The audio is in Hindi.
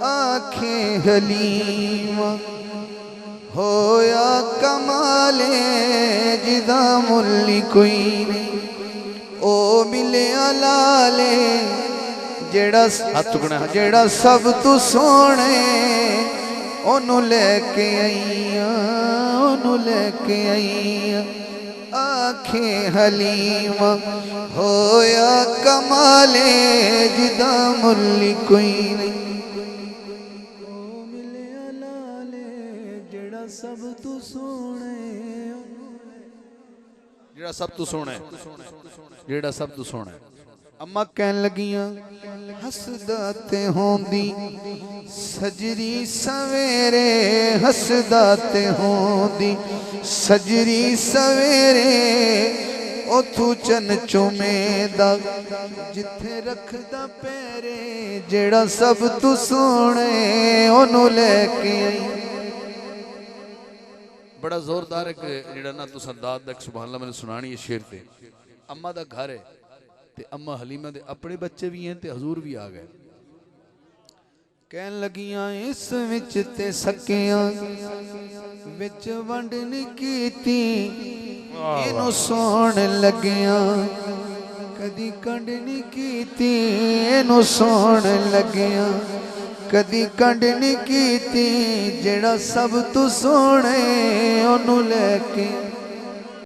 आँखें हलीमा होया कमाले जिदा मुल्ली कोई नहीं। ओ मिले लाले जेड़ा हाथ चुकना जेड़ा सब तू सोने ओनू लेके आईया ओनू लेके आईया। आँखें हलीमा होया कमाले जिदा मुल्ली कोई नहीं। ओ मिले लाले जेड़ा सब तू सोने जेड़ा सब तू सोने जेड़ा सब तू सोने। अम्मा कहन लगियां हसदा ते होंदी सजरी सवेरे हसदा ते होंदी सजरी सवेरे ओ तू चन चुमेदा जिथे रखदा पैरे जेड़ा सब तू सोने ओनू लेके आई। बड़ा जोरदार एक जेड़ा ना तुस अंदाज दा सुभान अल्लाह मैंने सुनानी है शेर ते। अम्मा दा घर है ते अम्मा हलीमा दे अपने बच्चे भी हैं ते हजूर भी आ गए। कहन लगियां इस विच ते सकियां विच वंड नहीं कीती इनू सोण लगियां कदी कंड नहीं कीती इनू सोण लगियां कदी कंड नहीं कीती जेड़ा सब तू सोने ओनू लेके